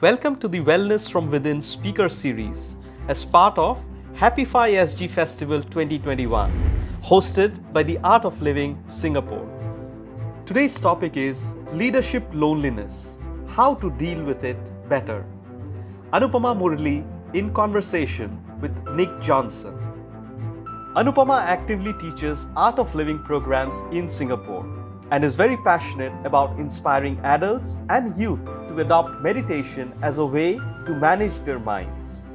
Welcome to the Wellness from Within speaker series as part of Happify SG Festival 2021, hosted by the Art of Living Singapore. Today's topic is leadership loneliness, how to deal with it better. Anupama Murali in conversation with Nick Jonsson. Anupama actively teaches Art of Living programs in Singapore and is very passionate about inspiring adults and youth to adopt meditation as a way to manage their minds.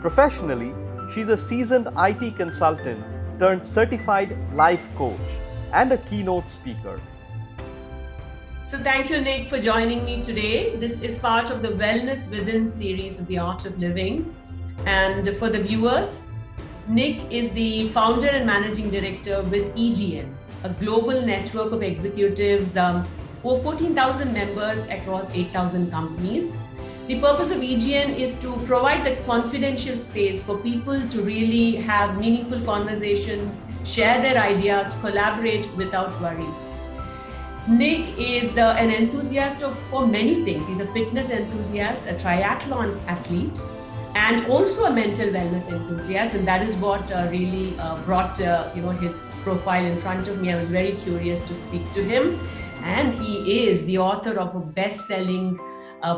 Professionally, she's a seasoned IT consultant turned certified life coach and a keynote speaker. So thank you, Nick, for joining me today. This is part of the Wellness Within series of the Art of Living. And for the viewers, Nick is the founder and managing director with EGN, a global network of executives, over 14,000 members across 8,000 companies. The purpose of EGN is to provide the confidential space for people to really have meaningful conversations, share their ideas, collaborate without worry. Nick is an enthusiast for many things. He's a fitness enthusiast, a triathlon athlete, and also a mental wellness enthusiast. And that is what really brought his profile in front of me. I was very curious to speak to him. And he is the author of a best-selling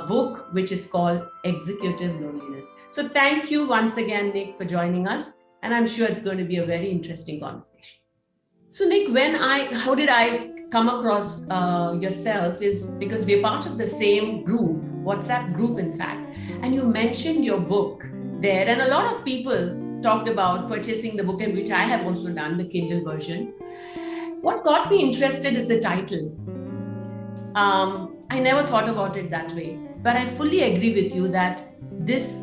book, which is called Executive Loneliness. So thank you once again, Nick, for joining us. And I'm sure it's going to be a very interesting conversation. So Nick, how did I come across yourself is because we're part of the same group, WhatsApp group, in fact. And you mentioned your book there. And a lot of people talked about purchasing the book, and which I have also done, the Kindle version. What got me interested is the title. I never thought about it that way, but I fully agree with you that this,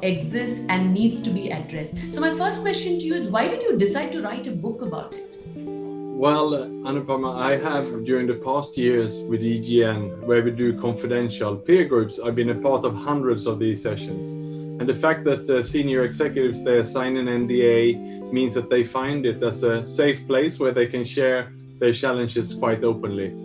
exists and needs to be addressed. So my first question to you is, why did you decide to write a book about it? Well, Anupama, I have during the past years with EGN, where we do confidential peer groups, I've been a part of hundreds of these sessions. And the fact that the senior executives there sign an NDA means that they find it as a safe place where they can share their challenges quite openly.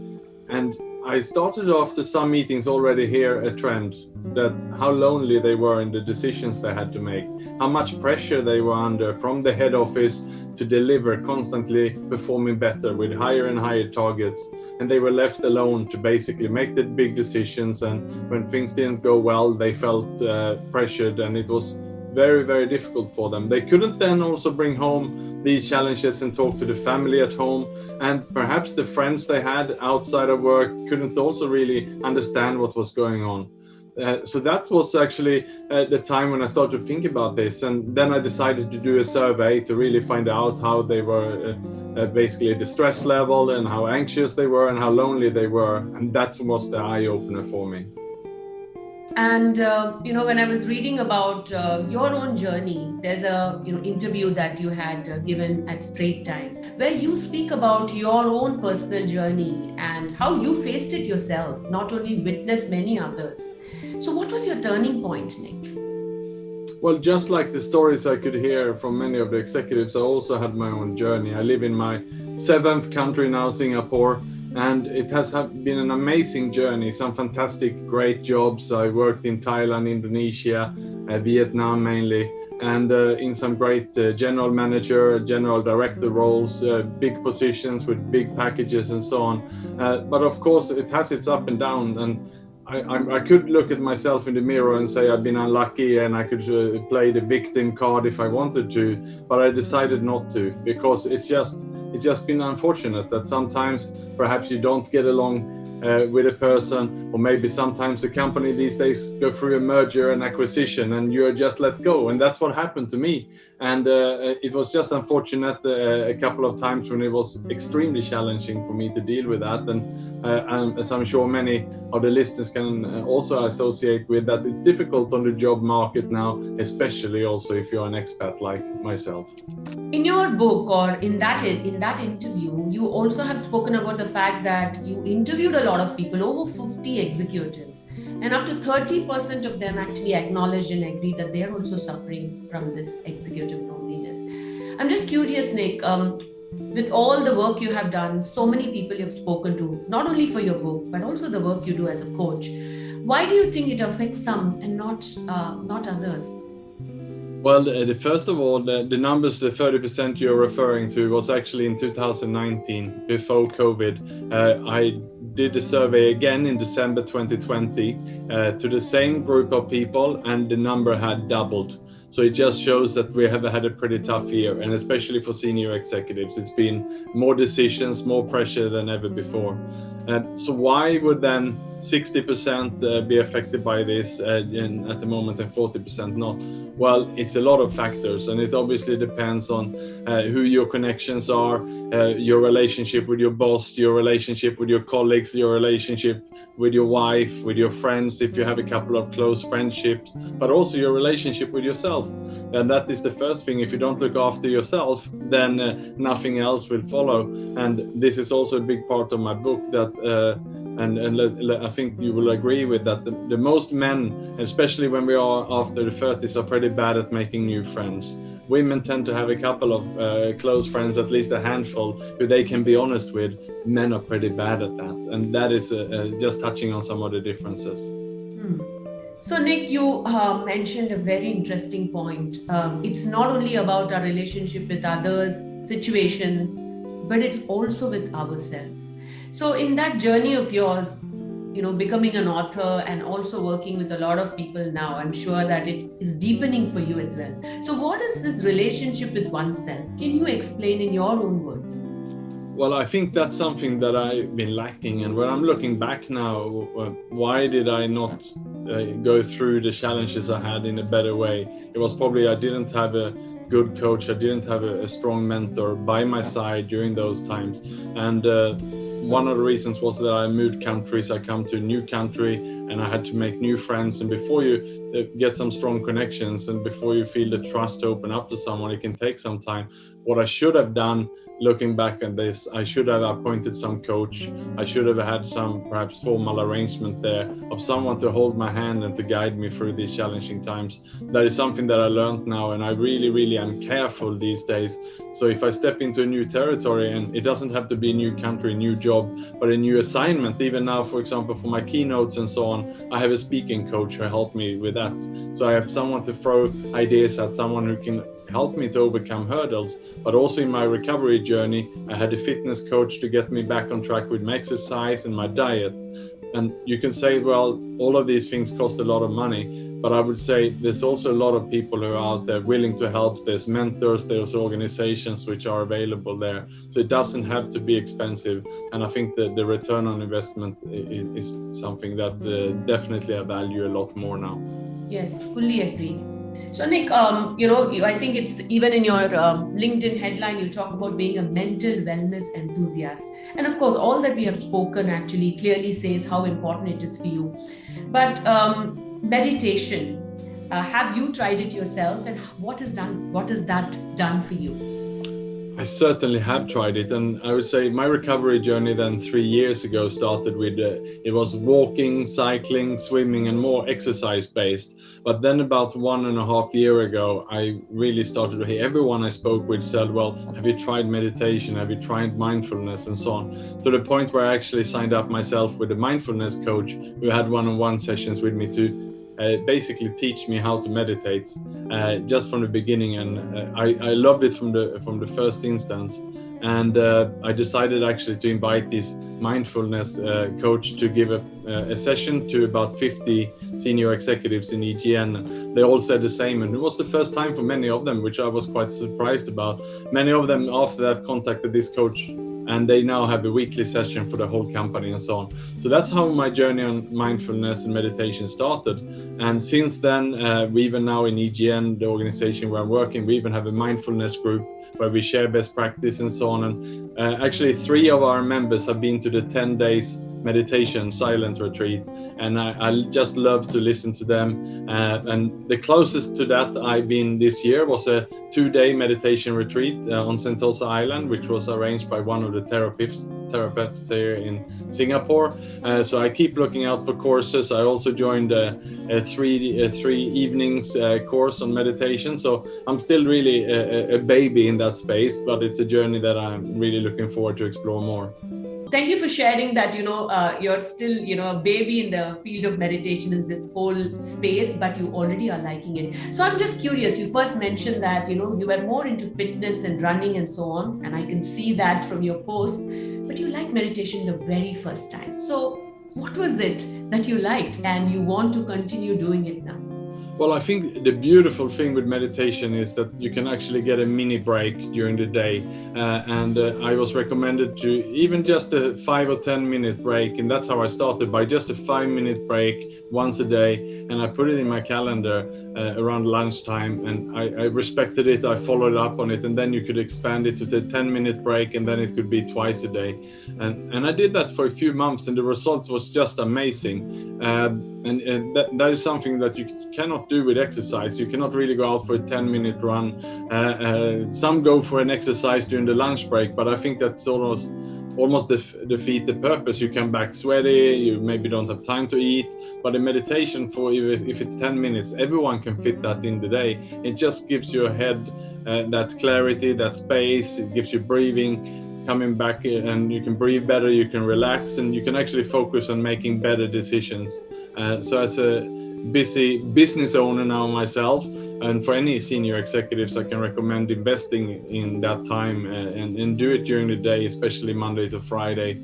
And I started after some meetings already hear a trend that how lonely they were in the decisions they had to make, how much pressure they were under from the head office to deliver, constantly performing better with higher and higher targets. And they were left alone to basically make the big decisions. And when things didn't go well, they felt pressured, and it was very, very difficult for them. They couldn't then also bring home these challenges and talk to the family at home. And perhaps the friends they had outside of work couldn't also really understand what was going on. So that was actually the time when I started to think about this. And then I decided to do a survey to really find out how they were, basically the stress level and how anxious they were and how lonely they were. And that was the eye-opener for me. And, when I was reading about your own journey, there's a interview that you had given at Straight Time, where you speak about your own personal journey and how you faced it yourself, not only witnessed many others. So what was your turning point, Nick? Well, just like the stories I could hear from many of the executives, I also had my own journey. I live in my 7th country now, Singapore. And it has been an amazing journey, some fantastic, great jobs. I worked in Thailand, Indonesia, Vietnam mainly, and in some great general manager, general director roles, big positions with big packages and so on. But of course, it has its up and down. And I could look at myself in the mirror and say I've been unlucky, and I could play the victim card if I wanted to, but I decided not to, because it's just been unfortunate that sometimes perhaps you don't get along with a person, or maybe sometimes a company these days go through a merger and acquisition and you're just let go. And that's what happened to me. And it was just unfortunate a couple of times when it was extremely challenging for me to deal with that. And as I'm sure many of the listeners can also associate with, that it's difficult on the job market now, especially also if you're an expat like myself. In your book, or in that interview, you also have spoken about the fact that you interviewed a lot of people, over 50 executives, and up to 30% of them actually acknowledged and agreed that they are also suffering from this executive loneliness. I'm just curious, Nick, with all the work you have done, so many people you've spoken to, not only for your book, but also the work you do as a coach, Why do you think it affects some and not others? Well, first of all, the numbers, the 30% you're referring to was actually in 2019, before COVID. I did a survey again in December 2020 to the same group of people, and the number had doubled. So it just shows that we have had a pretty tough year, and especially for senior executives, it's been more decisions, more pressure than ever before. So why would then 60% be affected by this at the moment and 40% not? Well, it's a lot of factors, and it obviously depends on who your connections are, your relationship with your boss, your relationship with your colleagues, your relationship with your wife, with your friends, if you have a couple of close friendships, but also your relationship with yourself. And that is the first thing. If you don't look after yourself, then nothing else will follow. And this is also a big part of my book, that and I think you will agree with that. The most men, especially when we are after the 30s, are pretty bad at making new friends. Women tend to have a couple of close friends, at least a handful, who they can be honest with. Men are pretty bad at that. And that is just touching on some of the differences. So Nick, you mentioned a very interesting point. It's not only about our relationship with others, situations, but it's also with ourselves. So in that journey of yours, becoming an author and also working with a lot of people now, I'm sure that it is deepening for you as well. So what is this relationship with oneself? Can you explain in your own words? Well, I think that's something that I've been lacking. And when I'm looking back now, why did I not go through the challenges I had in a better way? It was probably I didn't have a good coach. I didn't have a strong mentor by my side during those times. And one of the reasons was that I moved countries. I come to a new country and I had to make new friends. And before you get some strong connections and before you feel the trust to open up to someone, it can take some time. What I should have done, looking back at this, I should have appointed some coach. I should have had some perhaps formal arrangement there of someone to hold my hand and to guide me through these challenging times. That is something that I learned now, and I really am careful these days. So if I step into a new territory, and it doesn't have to be a new country, new job, but a new assignment, even now, for example, for my keynotes and so on, I have a speaking coach who helped me with that. So I have someone to throw ideas at, someone who can help me to overcome hurdles. But also in my recovery journey, I had a fitness coach to get me back on track with my exercise and my diet. And you can say, well, all of these things cost a lot of money, but I would say there's also a lot of people who are out there willing to help. There's mentors, there's organizations which are available there. So it doesn't have to be expensive. And I think that the return on investment is something that definitely I value a lot more now. Yes, fully agree. So Nick, I think it's even in your LinkedIn headline, you talk about being a mental wellness enthusiast. And of course, all that we have spoken actually clearly says how important it is for you. But meditation, have you tried it yourself, and what has that done for you? I certainly have tried it, and I would say my recovery journey then 3 years ago started with, it was walking, cycling, swimming, and more exercise based. But then about 1.5 years ago, I really started to hear everyone I spoke with said, well, have you tried meditation? Have you tried mindfulness and so on? To the point where I actually signed up myself with a mindfulness coach who had one-on-one sessions with me to basically teach me how to meditate just from the beginning, and I loved it from the first instance. And I decided actually to invite this mindfulness coach to give a session to about 50 senior executives in EGN. They all said the same, and it was the first time for many of them, which I was quite surprised about. Many of them after that contacted this coach, and they now have a weekly session for the whole company and so on. So that's how my journey on mindfulness and meditation started. And since then, we even now in EGN, the organization where I'm working, we even have a mindfulness group where we share best practice and so on. And actually 3 of our members have been to the 10 days meditation silent retreat, and I just love to listen to them. And the closest to that I've been this year was a 2-day meditation retreat on Sentosa Island, which was arranged by one of the therapists here in Singapore. So I keep looking out for courses. I also joined a three evenings course on meditation. So I'm still really a baby in that space, but it's a journey that I'm really looking forward to explore more. thank you for sharing that, you're still, a baby in the field of meditation in this whole space, but you already are liking it. So I'm just curious, you first mentioned that, you were more into fitness and running and so on. And I can see that from your posts, but you liked meditation the very first time. So what was it that you liked and you want to continue doing it now? Well, I think the beautiful thing with meditation is that you can actually get a mini break during the day. And I was recommended to even just a 5 or 10 minute break. And that's how I started, by just a 5-minute break once a day. And I put it in my calendar around lunchtime, and I respected it. I followed up on it. And then you could expand it to the 10-minute break, and then it could be twice a day. And I did that for a few months, and the results was just amazing. And that is something that you cannot do with exercise. You cannot really go out for a 10-minute run. Some go for an exercise during the lunch break, but I think that's almost defeat the purpose. You come back sweaty, you maybe don't have time to eat. But a meditation, for if it's 10 minutes, everyone can fit that in the day. It just gives your head that clarity, that space. It gives you breathing coming back, and you can breathe better, you can relax, and you can actually focus on making better decisions. So as a busy business owner now myself, and for any senior executives, I can recommend investing in that time and do it during the day, especially Monday to Friday,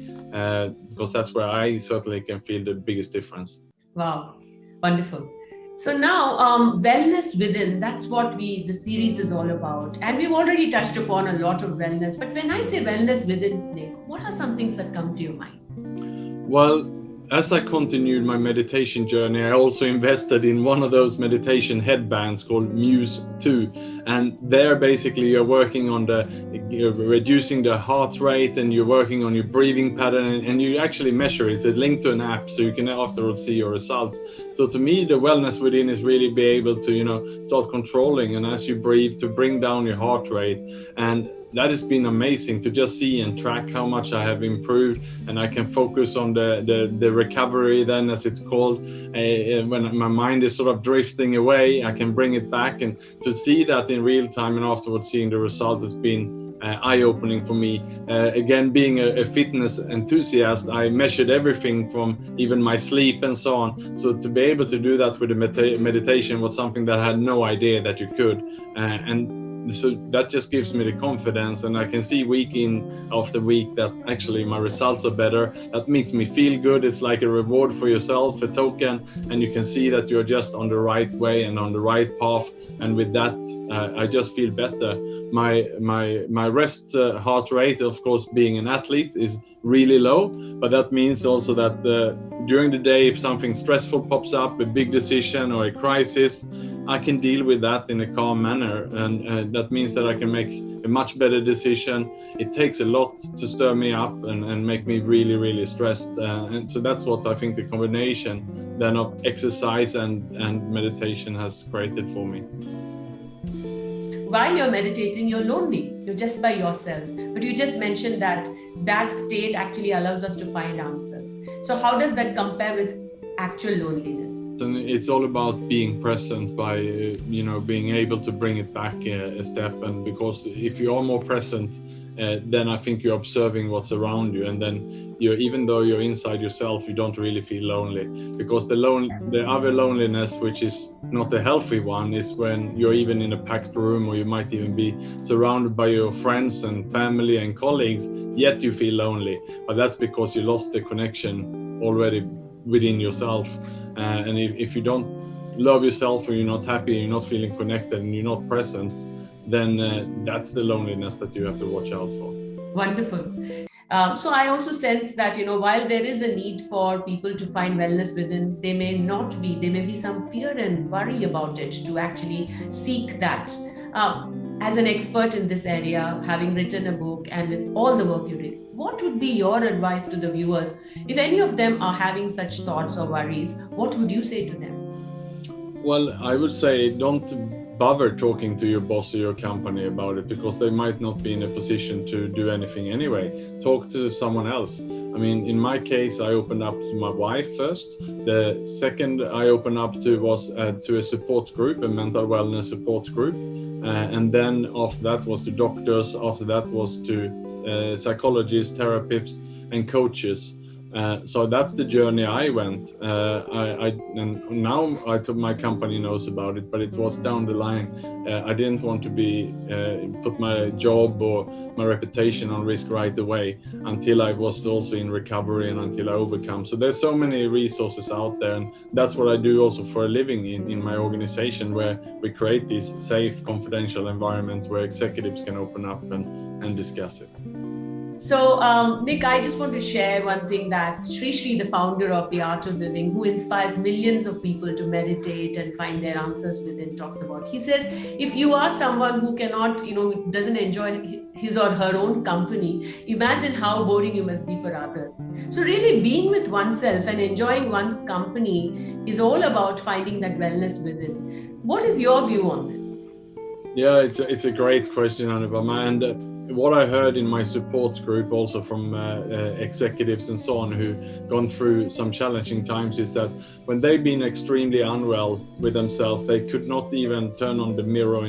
because that's where I certainly can feel the biggest difference. Wow, wonderful. So now, wellness within, that's what the series is all about. And we've already touched upon a lot of wellness. But when I say wellness within, Nick, what are some things that come to your mind? Well, as I continued my meditation journey, I also invested in one of those meditation headbands called Muse 2. And there basically you're working on you're reducing the heart rate, and you're working on your breathing pattern, and you actually measure it. It's linked to an app, so you can afterwards see your results. So to me, the wellness within is really be able to, start controlling, and as you breathe, to bring down your heart rate. And that has been amazing to just see and track how much I have improved, and I can focus on the recovery then, as it's called. When my mind is sort of drifting away, I can bring it back, and to see that in real time and afterwards seeing the result has been eye-opening for me. Again, being a fitness enthusiast, I measured everything from even my sleep and so on. So to be able to do that with a meditation was something that I had no idea that you could. And so that just gives me the confidence, and I can see week in after week that actually my results are better. That makes me feel good. It's like a reward for yourself, a token, and you can see that you're just on the right way and on the right path. And with that, I just feel better. My rest heart rate, of course, being an athlete, is really low, but that means also that during the day, if something stressful pops up, a big decision or a crisis, I can deal with that in a calm manner, and that means that I can make a much better decision. It takes a lot to stir me up and make me really, really stressed, and so that's what I think the combination then of exercise and meditation has created for me. While you're meditating, you're lonely. You're just by yourself. But you just mentioned that state actually allows us to find answers. So how does that compare with actual loneliness? And it's all about being present, by being able to bring it back a step. And because if you are more present, then I think you're observing what's around you, and then even though you're inside yourself, you don't really feel lonely. Because the other loneliness, which is not a healthy one, is when you're even in a packed room, or you might even be surrounded by your friends and family and colleagues, yet you feel lonely. But that's because you lost the connection already within yourself. And if you don't love yourself, or you're not happy, you're not feeling connected, and you're not present, then that's the loneliness that you have to watch out for. Wonderful. So I also sense that, while there is a need for people to find wellness within, there may be some fear and worry about it to actually seek that. As an expert in this area, having written a book and with all the work you did, what would be your advice to the viewers? If any of them are having such thoughts or worries, what would you say to them? Well, I would say don't bother talking to your boss or your company about it, because they might not be in a position to do anything anyway. Talk to someone else. I mean, in my case, I opened up to my wife first. The second I opened up to was to a support group, a mental wellness support group. And then after that was to doctors. After that was to psychologists, therapists. and coaches. So that's the journey I went. And now my company knows about it, but it was down the line. I didn't want to put my job or my reputation on risk right away until I was also in recovery and until I overcome. So there's so many resources out there, and that's what I do also for a living in my organization, where we create these safe, confidential environments where executives can open up and discuss it. So, Nick, I just want to share one thing that Sri, the founder of The Art of Living, who inspires millions of people to meditate and find their answers within, talks about. He says, if you are someone who cannot, doesn't enjoy his or her own company, imagine how boring you must be for others. So really being with oneself and enjoying one's company is all about finding that wellness within. What is your view on this? Yeah, it's a great question, Anupama. And what I heard in my support group also from executives and so on who've gone through some challenging times is that when they've been extremely unwell with themselves, they could not even turn on the mirror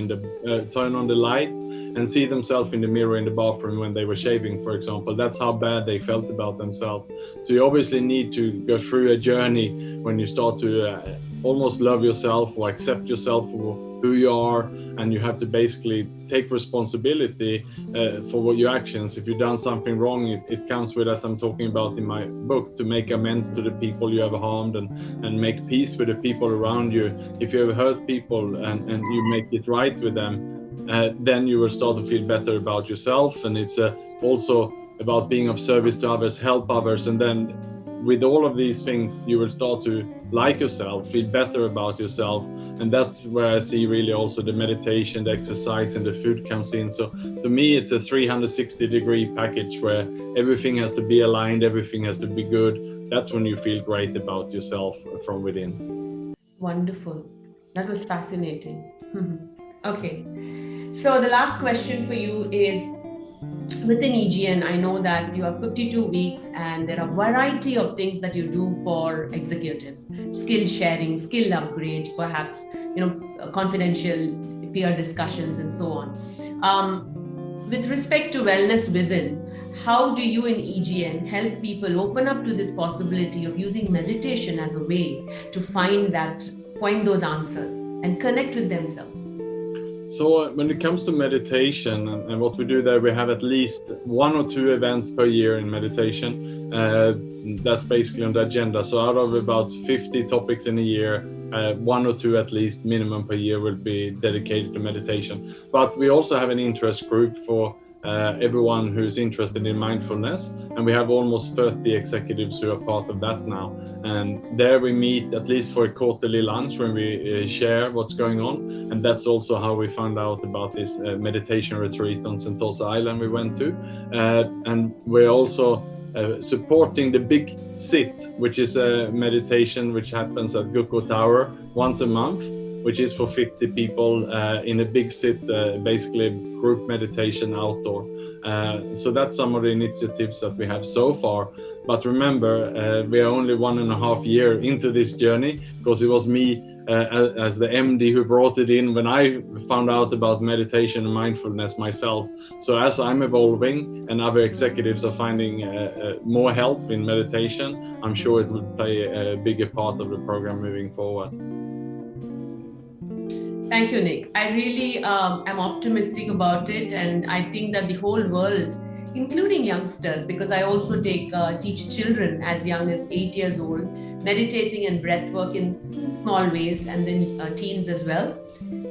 turn on the light and see themselves in the mirror in the bathroom when they were shaving, for example. That's how bad they felt about themselves. So you obviously need to go through a journey when you start to almost love yourself or accept yourself for who you are, and you have to basically take responsibility for your actions. If you've done something wrong, it comes with, as I'm talking about in my book, to make amends to the people you have harmed and make peace with the people around you. If you have hurt people and you make it right with them, then you will start to feel better about yourself. And it's also about being of service to others, help others, and then with all of these things, you will start to like yourself, feel better about yourself. And that's where I see really also the meditation, the exercise, and the food comes in. So to me, it's a 360-degree package where everything has to be aligned, everything has to be good. That's when you feel great about yourself from within. Wonderful. That was fascinating. Okay. So the last question for you is, within EGN, I know that you have 52 weeks and there are a variety of things that you do for executives, skill sharing, skill upgrade, perhaps, confidential peer discussions and so on. With respect to wellness within, how do you in EGN help people open up to this possibility of using meditation as a way to find those answers and connect with themselves? So when it comes to meditation and what we do there, we have at least 1 or 2 events per year in meditation. That's basically on the agenda. So out of about 50 topics in a year, 1 or 2 at least minimum per year will be dedicated to meditation. But we also have an interest group for everyone who's interested in mindfulness, and we have almost 30 executives who are part of that now. And there we meet at least for a quarterly lunch when we share what's going on. And that's also how we found out about this meditation retreat on Sentosa Island we went to. And we're also supporting the Big Sit, which is a meditation which happens at Gukko Tower once a month, which is for 50 people in a big sit, basically group meditation outdoor. So that's some of the initiatives that we have so far. But remember, we are only 1.5 years into this journey, because it was me as the MD who brought it in when I found out about meditation and mindfulness myself. So as I'm evolving and other executives are finding more help in meditation, I'm sure it will play a bigger part of the program moving forward. Thank you, Nick. I really am optimistic about it, and I think that the whole world, including youngsters, because I also teach children as young as 8 years old, meditating and breath work in small ways, and then teens as well.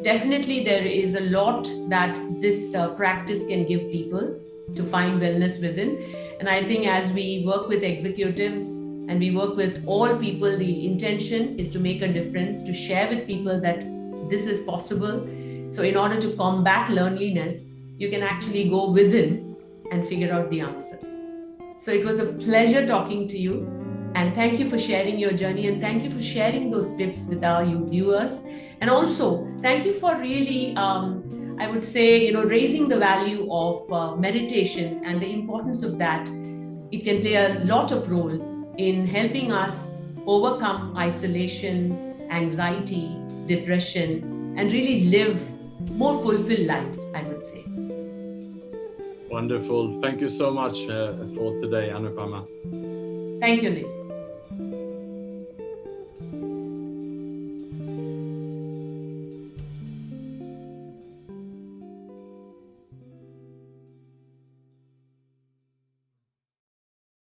Definitely there is a lot that this practice can give people to find wellness within. And I think as we work with executives and we work with all people, the intention is to make a difference, to share with people that this is possible. So in order to combat loneliness, you can actually go within and figure out the answers. So it was a pleasure talking to you, and thank you for sharing your journey, and thank you for sharing those tips with our viewers. And also thank you for really, I would say, raising the value of meditation and the importance of that. It can play a lot of role in helping us overcome isolation, anxiety, depression, and really live more fulfilled lives, I would say. Wonderful. Thank you so much for today, Anupama. Thank you, Nick.